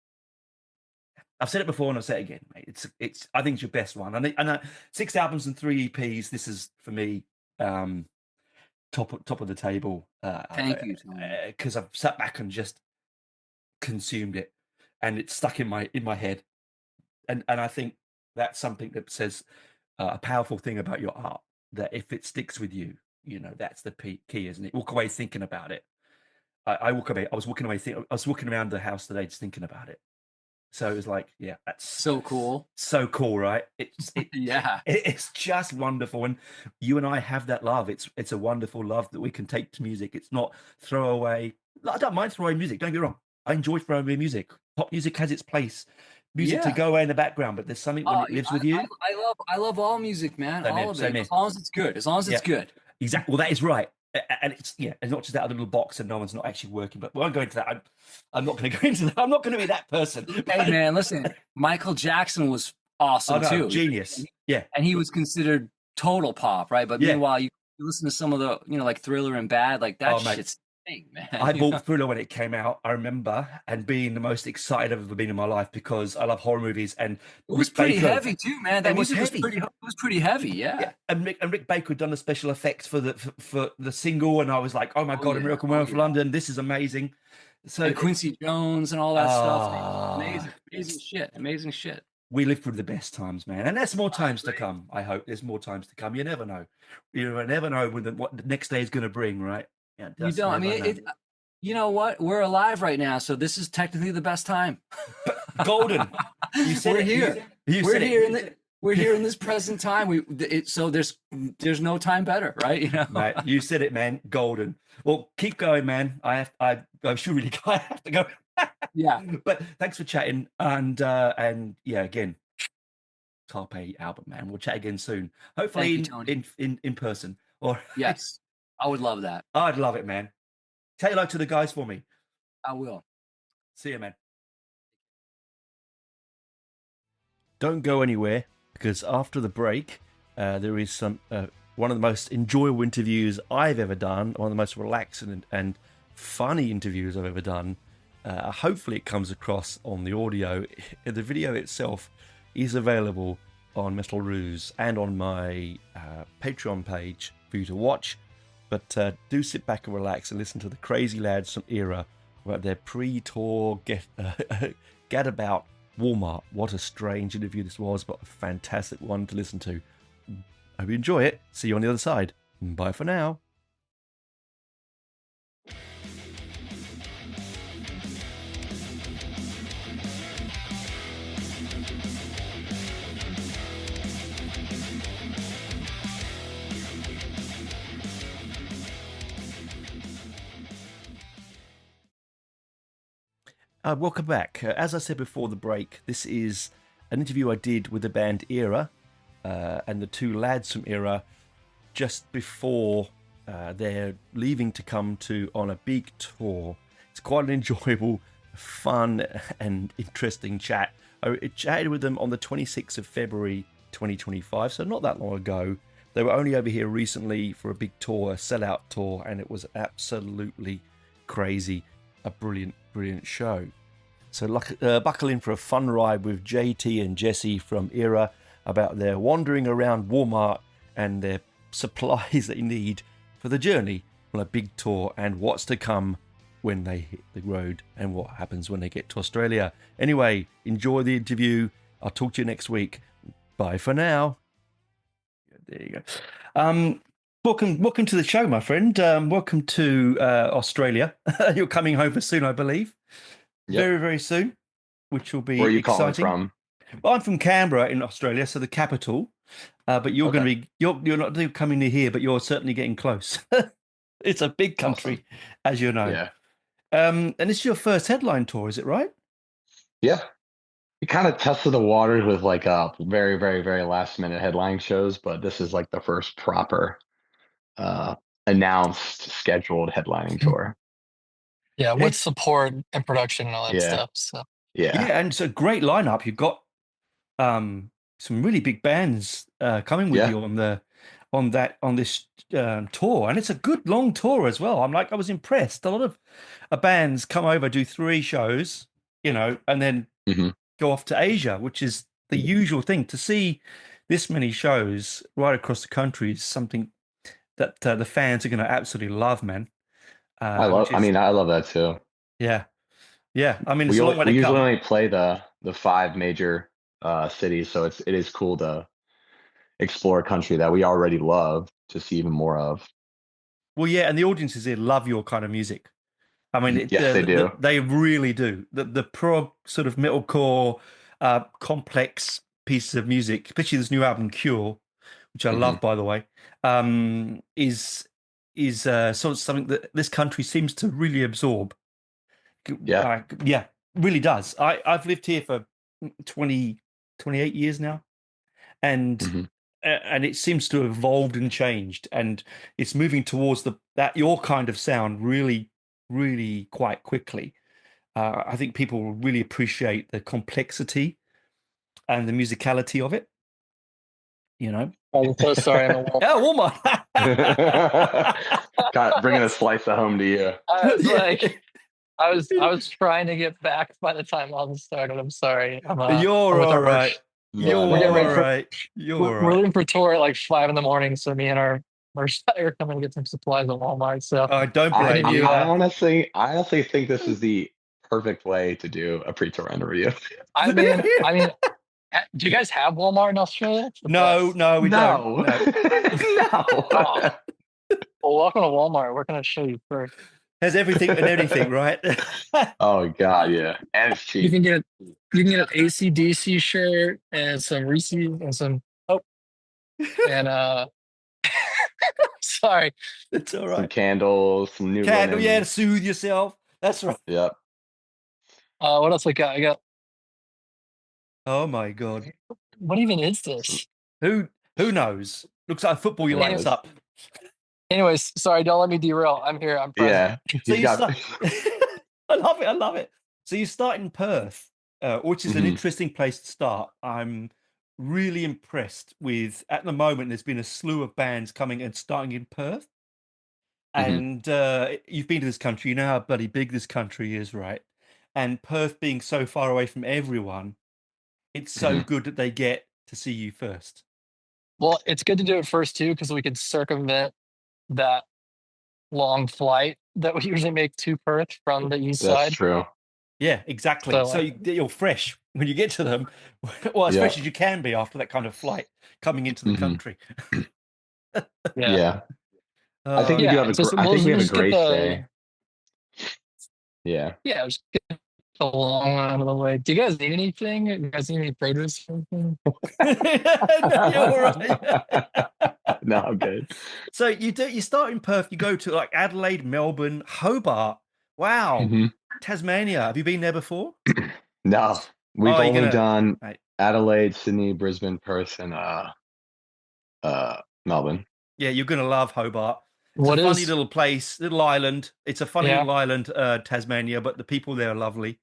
I've said it before and I'll say it again, mate. It's. I think it's your best one. And 6 albums and 3 EPs. This is for me top of the table. Thank you, because I've sat back and just consumed it, and it's stuck in my head. And I think that's something that says a powerful thing about your art, that if it sticks with you, that's the key, isn't it? Walk away thinking about it. I walk away. I was walking around the house today just thinking about it. So it was like, yeah, that's so cool. So cool, right? Yeah. It's just wonderful. And you and I have that love. It's a wonderful love that we can take to music. It's not throwaway. I don't mind throwaway music. Don't get me wrong. I enjoy throwaway music. Pop music has its place. Music to go away in the background, but there's something when it lives with you. I love all music, man. All of it. As long as it's good. As long as it's good. Exactly. Well, that is right. And it's not just that little box and no one's not actually working. But we won't go into that. I'm not going to go into that. I'm not going to be that person. Hey, man, listen. Michael Jackson was awesome too. Genius. Yeah. And he was considered total pop, right? But meanwhile, you listen to some of the, like Thriller and Bad, like that shit's. Man, I bought Thriller when it came out, I remember, and being the most excited I've ever been in my life because I love horror movies. And it was pretty heavy too, man. That music was pretty heavy, yeah. And Rick Baker had done the special effects for the single, and I was like, oh my god, A Miracle in London, this is amazing. So and Quincy Jones and all that stuff, amazing shit. We lived through the best times, man, and there's more times to come. I hope there's more times to come. You never know. You never know what the next day is going to bring, right? Yeah, you don't. I mean, you know what? We're alive right now, so this is technically the best time. Golden. You said we're here. We're here in this present time. So there's no time better, right? Mate, you said it, man. Golden. Well, keep going, man. I should really go. I have to go. Yeah. But thanks for chatting, and yeah, again, Carpe album, man. We'll chat again soon. Hopefully in person. Or yes. I would love that. I'd love it, man. Say hello to the guys for me. I will. See you, man. don't go anywhere, because after the break, there is some one of the most enjoyable interviews I've ever done, one of the most relaxing and funny interviews I've ever done. Hopefully it comes across on the audio. The video itself is available on Metal Roos and on my Patreon page for you to watch. But do sit back and relax and listen to the crazy lads from Erra about their pre-tour gadabout Walmart. What a strange interview this was, but a fantastic one to listen to. Hope you enjoy it. See you on the other side. Bye for now. Welcome back. As I said before the break, this is an interview I did with the band Erra and the two lads from Erra just before they're leaving to come on a big tour. It's quite an enjoyable, fun and interesting chat. I chatted with them on the 26th of February 2025, so not that long ago. They were only over here recently for a big tour, a sellout tour, and it was absolutely crazy. A brilliant show. So buckle in for a fun ride with JT and Jesse from Erra about their wandering around Walmart and their supplies they need for the journey on a big tour, and what's to come when they hit the road and what happens when they get to Australia. Anyway, enjoy the interview. I'll talk to you next week. Bye for now. There you go. Welcome to the show, my friend. Welcome to Australia. You're coming over soon, I believe. Yep. Very, very soon, which will be Where are you exciting. calling from? Well, I'm from Canberra in Australia, so the capital. But you're going to be you're not coming near here, but you're certainly getting close. It's a big country, as you know. Yeah. And it's your first headline tour, is it right? Yeah. We kind of tested the waters with like very, very, very last minute headline shows, but this is like the first proper announced scheduled headlining tour. Yeah, with support and production and all that Yeah. stuff. So Yeah, and it's a great lineup. You've got some really big bands coming with you on this tour, and it's a good long tour as well. I was impressed. A lot of bands come over, do 3 shows, and then go off to Asia, which is the usual thing. To see this many shows right across the country is something that the fans are going to absolutely love, man. I love that too. Yeah. I mean, we usually only play the 5 major cities, so it is cool to explore a country that we already love to see even more of. Well, yeah, and the audiences here love your kind of music. I mean, yes, they do. They really do. The prog sort of metalcore, complex pieces of music, especially this new album Cure, which I love, by the way, is sort of something that this country seems to really absorb. Yeah, really does. I've lived here for 28 years now, and it seems to have evolved and changed, and it's moving towards that your kind of sound really, really quite quickly. I think people will really appreciate the complexity and the musicality of it. I'm so sorry. I'm a Walmart. Bringing a slice of home to you. I was like, I was trying to get back by the time all this started. I'm sorry. You're all right. You're all right. We're leaving for tour at like 5 a.m. So me and our merch are coming to get some supplies at Walmart. So I don't blame you. I honestly think this is the perfect way to do a pre-tour interview. I mean, do you guys have Walmart in Australia? No, we don't. No. Oh. Well, welcome to Walmart. We're going to show you first. Has everything and anything, right? Oh God, yeah, and it's cheap. You can get an AC/DC shirt and some Reese's and some sorry, it's all right. Some candles, some new candle, to soothe yourself. That's right. Yep. What else I got? Oh my God, what even is this? Who knows? Looks like football. You lights up. Anyways, sorry, don't let me derail. I'm here. I'm present. Yeah. So I love it. So you start in Perth, which is an interesting place to start. I'm really impressed with, at the moment, there's been a slew of bands coming and starting in Perth. And you've been to this country, you know how bloody big this country is, right? And Perth being so far away from everyone, it's so good that they get to see you first. Well, it's good to do it first too, because we can circumvent that long flight that we usually make to Perth from the east side. That's true. Yeah, exactly. So you're fresh when you get to them. Well, as fresh as you can be after that kind of flight coming into the country. Yeah. I think we do have a great stay. Yeah. Yeah, just get the long one out of the way. Do you guys need anything? You guys need any produce or anything? You're right. No, I'm good. So you start in Perth, you go to like Adelaide, Melbourne, Hobart. Wow. Tasmania. Have you been there before? No. We've only done Adelaide, Sydney, Brisbane, Perth, and Melbourne. Yeah, you're gonna love Hobart. It's a funny little place, little island. It's a funny little island, Tasmania, but the people there are lovely,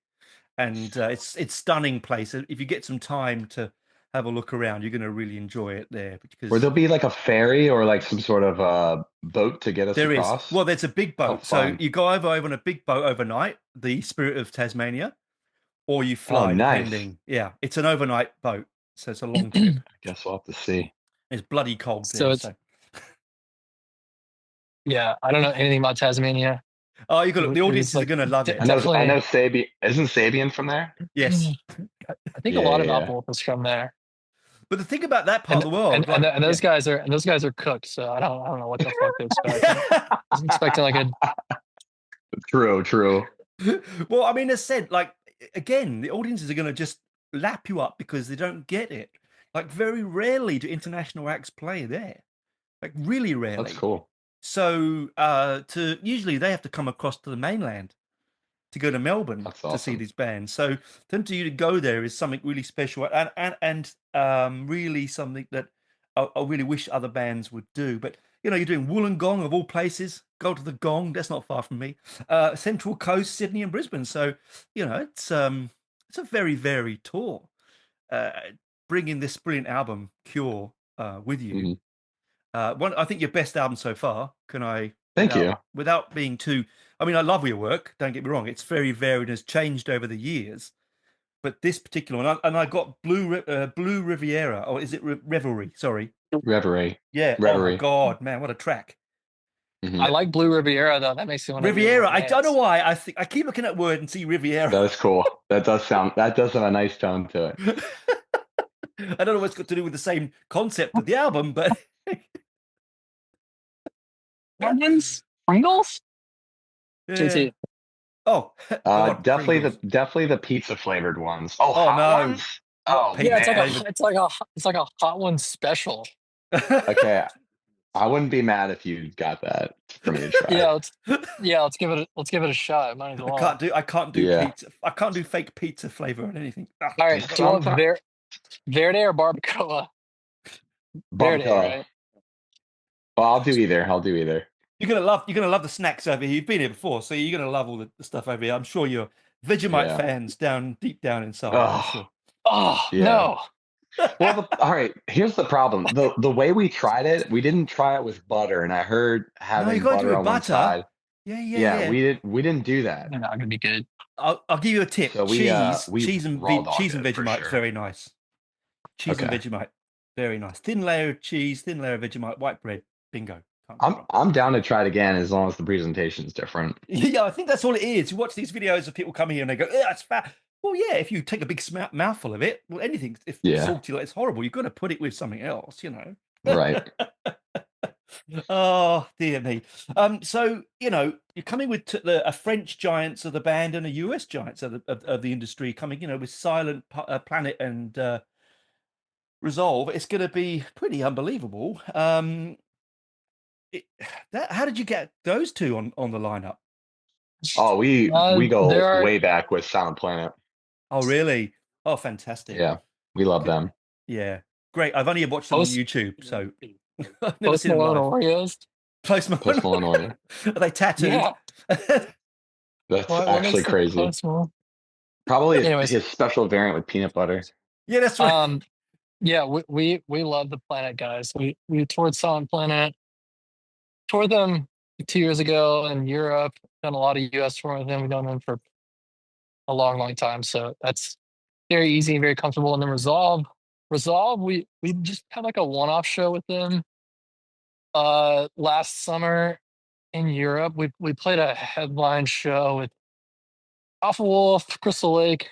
and it's stunning place. If you get some time to have a look around, you're going to really enjoy it there. Because will there be like a ferry or like some sort of boat to get us across? There is. Well, there's a big boat, so you go over on a big boat overnight, the Spirit of Tasmania, or you fly. Oh, nice. Depending. Yeah, it's an overnight boat, so it's a long trip. I guess we'll have to see. It's bloody cold there. Yeah, I don't know anything about Tasmania. Oh, you got the audience are going to love it. I know Sabian. Isn't Sabian from there? Yes, I think a lot of Apple is from there. But the thing about that part of the world, and those guys are cooked, so I don't know what the fuck to expect. I was expecting like a true. Well, I mean, as said, like again, the audiences are going to just lap you up because they don't get it. Like very rarely do international acts play there. Like really rarely. That's cool. So usually they have to come across to the mainland to go to Melbourne to see these bands. So for you to go there is something really special and really something that I really wish other bands would do. But you know, you're doing Wollongong of all places. Go to the Gong. That's not far from me. Central Coast, Sydney and Brisbane. So you know, it's a very varied tour. Bringing this brilliant album Cure with you. I think your best album so far. Can I? Thank you. Without being too, I mean, I love your work. Don't get me wrong; it's very varied and has changed over the years. But this particular one, and I got Blue Riviera, or is it Revelry? Sorry, Reverie. Yeah. Reverie. Oh my God, man, what a track! I like Blue Riviera though. That makes me want to Riviera. I don't know why. I keep looking at word and see Riviera. That's cool. That does have a nice tone to it. I don't know what's got to do with the same concept of the album, but. Onions? Pringles? JT. Oh, definitely the pizza flavored ones. Oh no! Ones? Oh yeah, man. it's like a hot one special. Okay, I wouldn't be mad if you got that for me to try. Let's give it a shot. Might as well. I can't do pizza. I can't do fake pizza flavor or anything. All right, do you want Verde or barbacoa? Verde, right? Well, I'll do either. You're gonna love the snacks over here. You've been here before, so you're gonna love all the stuff over here. I'm sure you're Vegemite fans deep down inside. No. Well, all right. Here's the problem. The way we tried it, we didn't try it with butter, and I heard having butter on one side. Yeah. We didn't do that. They're not gonna be good. I'll give you a tip. So cheese and Vegemite, sure. Very nice. Cheese and Vegemite, very nice. Thin layer of cheese, thin layer of Vegemite, white bread. Bingo. I'm down to try it again as long as the presentation is different. Yeah, I think that's all it is. You watch these videos of people come here and they go, "That's fat." Well, yeah, if you take a big mouthful of it, well, anything, if it's salty, like it's horrible. You've got to put it with something else, you know. Right. Oh dear me. So you know, you're coming with a French giants of the band and a US giants of the industry coming, you know, with Silent Planet and Resolve. It's going to be pretty unbelievable. How did you get those two on the lineup? Oh, we go way back with Silent Planet. Oh, really? Oh, fantastic. Yeah, we love them. Yeah, great. I've only watched them on YouTube, so I've never Post seen them Malone live. Oreos. Post Malone Oreo. Are they tattooed? Yeah. That's actually crazy. Probably Anyways, his special variant with peanut butter. Yeah, that's right. Yeah, we love the Planet guys. We toured Silent Planet, toured them 2 years ago in Europe. Done a lot of US touring with them. We've done them for a long time. So that's very easy and very comfortable. And then Resolve, we just had like a one-off show with them last summer in Europe. We played a headline show with Alpha Wolf, Crystal Lake,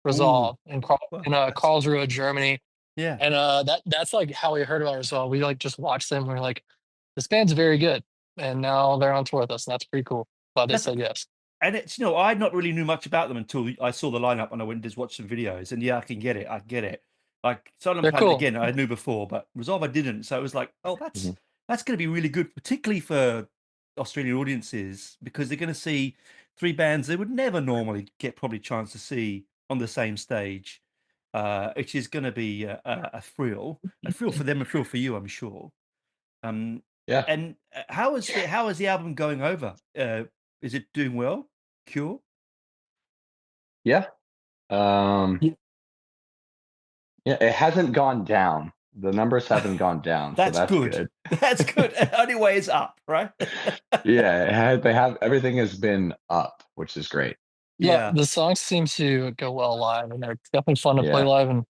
Resolve in Karlsruhe, Germany. Yeah. And that's like how we heard about Resolve. We like just watched them. We are like, this band's very good. And now they're on tour with us. And that's pretty cool. Glad they said yes. And it's, I not really knew much about them until I saw the lineup and I went and just watched some videos. And yeah, I get it. Like Silent Planet cool. again, I knew before, but Resolve I didn't. So it was like, oh, that's going to be really good, particularly for Australian audiences, because they're going to see three bands they would never normally get probably chance to see on the same stage, which is going to be a thrill for them, a thrill for you, I'm sure. Yeah. And how is the album going over? Is it doing well? Cure? Yeah. Yeah, it hasn't gone down. The numbers haven't gone down. That's, so that's good. That's good. Only way is up, right? Yeah, they have everything has been up, which is great. Yeah, the songs seem to go well live, and they're definitely fun to play live, and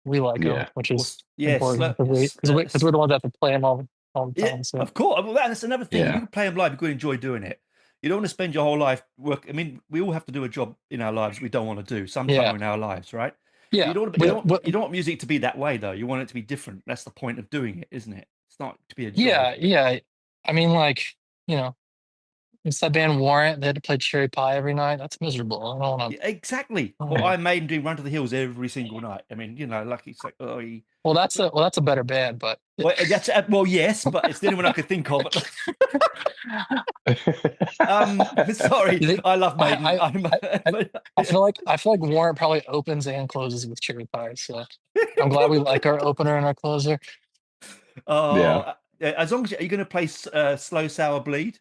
we like them, which is important because we're the ones that have to play them all the time. So. Of course. Well, that's another thing. You can play them live. You're going to enjoy doing it. You don't want to spend your whole life work. I mean, we all have to do a job in our lives we don't want to do sometime in our lives, right? Yeah. You don't want music to be that way, though. You want it to be different. That's the point of doing it, isn't it? It's not to be a job. Yeah. I mean, like, it's that band Warrant. They had to play Cherry Pie every night. That's miserable. I don't want to. Exactly. Well, I made him do Run to the Hills every single night. I mean, like it's like, oh. Well, that's a better band, but yes, but it's the only one I could think of. Sorry, I love Maiden. I feel like Warrant probably opens and closes with Cherry Pie. So I'm glad we like our opener and our closer. As long as are you going to play Slow Sour Bleed?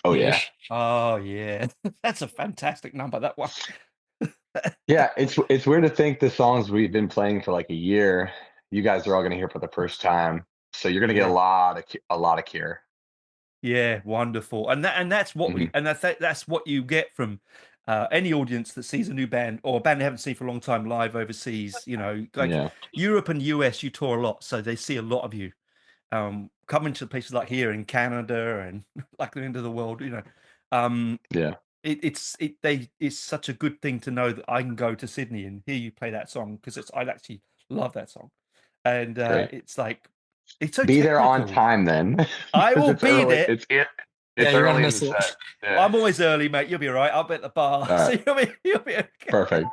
Oh yeah. Oh yeah. That's a fantastic number. That one. Yeah, it's weird to think the songs we've been playing for like a year, you guys are all going to hear for the first time. So you're going to get a lot of Cure. Yeah, wonderful. And that's what that's what you get from any audience that sees a new band or a band they haven't seen for a long time live overseas. Europe and US, you tour a lot, so they see a lot of you. Coming to places like here in Canada and like the end of the world, it's such a good thing to know that I can go to Sydney and hear you play that song because I actually love that song, and it's like it's so be technical. There on time then. I will be early. there. It's early in the set. Yeah. I'm always early, mate. You'll be all right. I'll be at the bar, so you'll be okay. Perfect.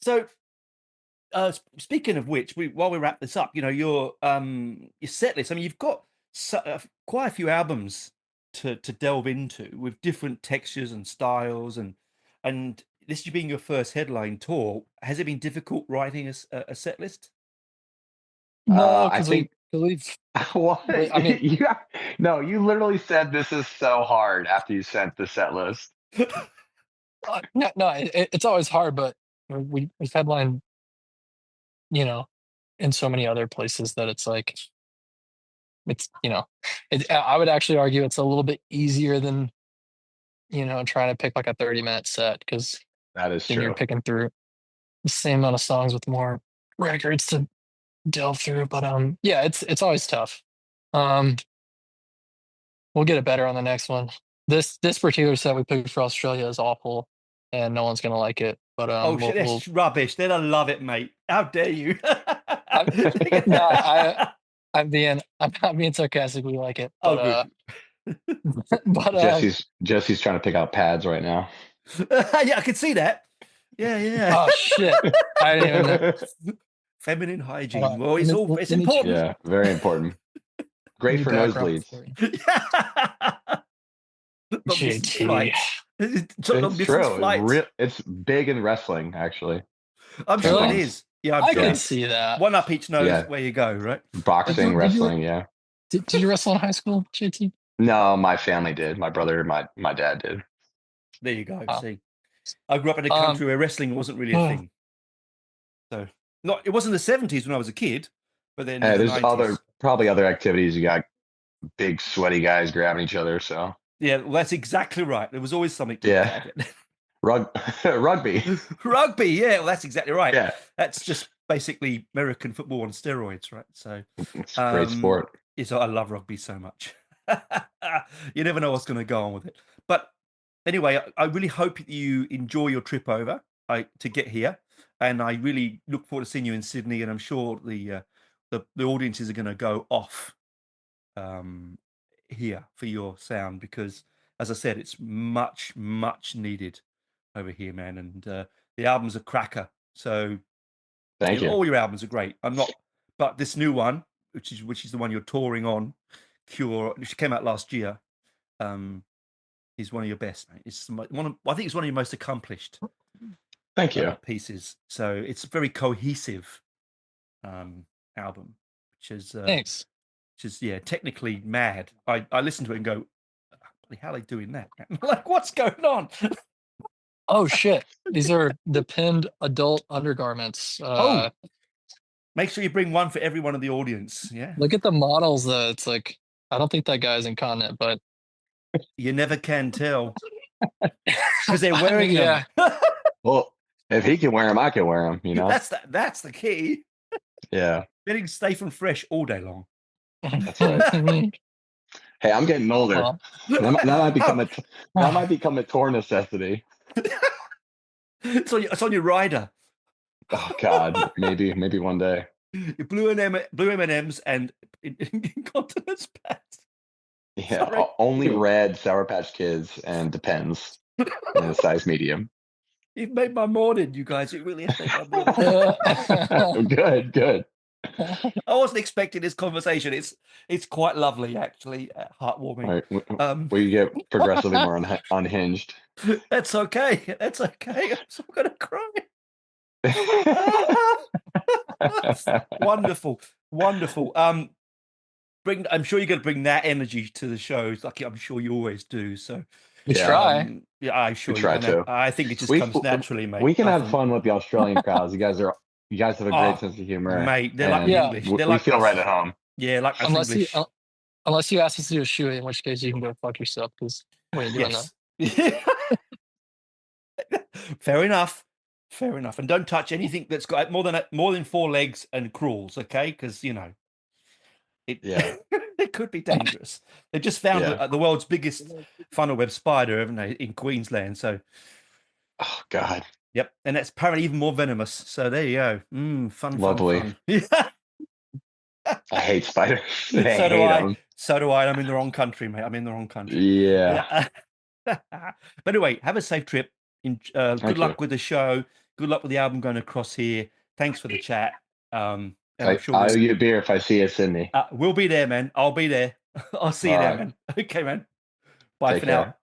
So. Speaking of which, while we wrap this up, your set list. I mean, you've got quite a few albums to delve into with different textures and styles, and this being your first headline tour, has it been difficult writing a set list? No, because we've. What? I mean, you literally said this is so hard after you sent the set list. No, it's always hard, but we've headlined. In so many other places that it's like, I would actually argue it's a little bit easier than, trying to pick like a 30-minute set because that is true. You're picking through the same amount of songs with more records to delve through. But it's always tough. We'll get it better on the next one. This particular set we picked for Australia is awful, and no one's gonna like it. But that's rubbish. They'll love it, mate. How dare you? I'm not being sarcastic. We like it. But, Jesse's trying to pick out pads right now. Yeah, I can see that. Yeah. Oh shit! I didn't even know. Feminine hygiene. Well, it's important. Yeah, very important. Great for nosebleeds. JT. It's true. It's big in wrestling, actually. I'm sure it is. Yeah, I can see that. One up each nose where you go, right? Boxing, wrestling, yeah. Did you wrestle in high school, JT? No, my family did. My brother, my dad did. There you go. Wow. See, I grew up in a country where wrestling wasn't really a thing. So, it wasn't the 70s when I was a kid, but then the there's 90s. probably other activities. You got big sweaty guys grabbing each other. So yeah, well, that's exactly right. There was always something to grab it. Rugby. Rugby, yeah, well, that's exactly right. Yeah, that's just basically American football on steroids, right? So it's a great sport. I love rugby so much. You never know what's going to go on with it. But anyway, I really hope you enjoy your trip over to get here, and I really look forward to seeing you in Sydney. And I'm sure the audiences are going to go off here for your sound, because, as I said, it's much needed over here, man. And the album's a cracker. So thank you. All your albums are great. But this new one, which is the one you're touring on, Cure, which came out last year, is one of your best, mate. It's I think it's one of your most accomplished. Thank you. Pieces. So it's a very cohesive album, which is thanks. Which is technically mad. I listen to it and go, how are they doing that? Like, what's going on? Oh shit! These are the pinned adult undergarments. Make sure you bring one for everyone in the audience. Yeah. Look at the models, though. It's like, I don't think that guy's incontinent, but you never can tell because they're wearing them. Well, if he can wear them, I can wear them. You know, that's the key. Yeah, getting safe and fresh all day long. That's right. Hey, I'm getting older. That might become a tour necessity. It's on your rider. Oh God, maybe one day. Blue M&Ms and incontinence pads. Yeah, sorry. Only red Sour Patch Kids and Depends in a size medium. You've made my morning, you guys. It really has made my morning. Good. I wasn't expecting this conversation. It's quite lovely, actually, heartwarming. Right. We get progressively more unhinged. That's okay. I'm so gonna cry. Wonderful. I'm sure you're going to bring that energy to the shows, like I'm sure you always do. So we try. Yeah, I'm sure we try to. I think it just comes naturally, mate. We can have fun with the Australian crowds. You guys have a great sense of humor, mate. They're like English. We feel right at home. Yeah, like unless you ask us to do a shoe, in which case you can go fuck yourself, because we ain't doing that. Fair enough. And don't touch anything that's got more than 4 legs and crawls, okay? Because it could be dangerous. They just found the world's biggest funnel web spider, haven't they, in Queensland? So, oh God. Yep, and that's apparently even more venomous. So there you go. Fun. Lovely. Fun. I hate spiders. So do I. I'm in the wrong country, mate. I'm in the wrong country. Yeah. But anyway, have a safe trip. Good luck with the show. Good luck with the album going across here. Thanks for the chat. I'll owe you a beer if I see you in Sydney. We'll be there, man. I'll be there. I'll see you there, man. Okay, man. Bye. Take for care. Now.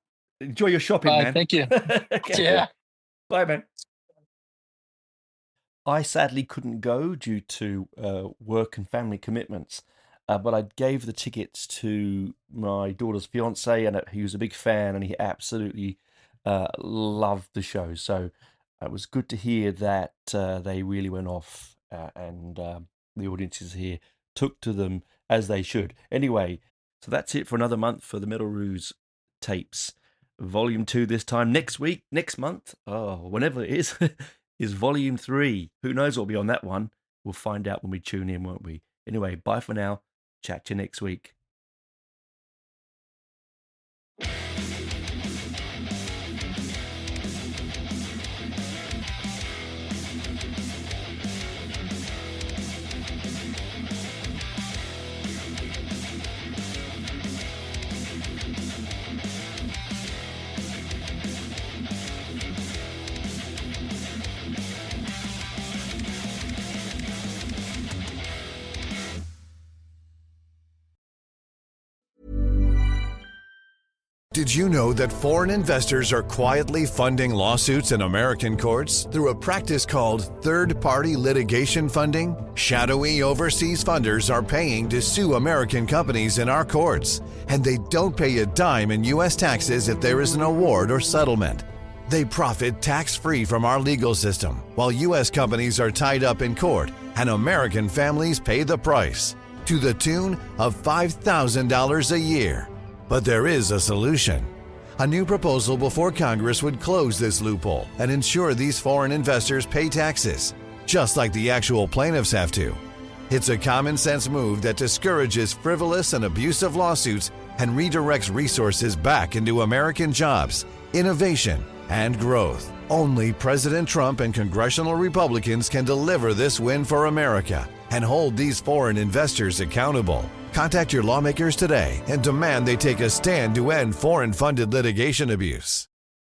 Enjoy your shopping, man. Thank you. Okay. Yeah. Bye, man. I sadly couldn't go due to work and family commitments, but I gave the tickets to my daughter's fiance, and he was a big fan, and he absolutely loved the show. So it was good to hear that they really went off, and the audiences here took to them as they should. Anyway, so that's it for another month for the Metal Roos Tapes. Volume 2 this time. Next month, whenever it is, is Volume 3. Who knows what'll be on that one? We'll find out when we tune in, won't we? Anyway, bye for now. Chat to you next week. Did you know that foreign investors are quietly funding lawsuits in American courts through a practice called third-party litigation funding? Shadowy overseas funders are paying to sue American companies in our courts, and they don't pay a dime in U.S. taxes if there is an award or settlement. They profit tax-free from our legal system, while U.S. companies are tied up in court and American families pay the price, to the tune of $5,000 a year. But there is a solution. A new proposal before Congress would close this loophole and ensure these foreign investors pay taxes, just like the actual plaintiffs have to. It's a common sense move that discourages frivolous and abusive lawsuits and redirects resources back into American jobs, innovation, and growth. Only President Trump and congressional Republicans can deliver this win for America and hold these foreign investors accountable. Contact your lawmakers today and demand they take a stand to end foreign-funded litigation abuse.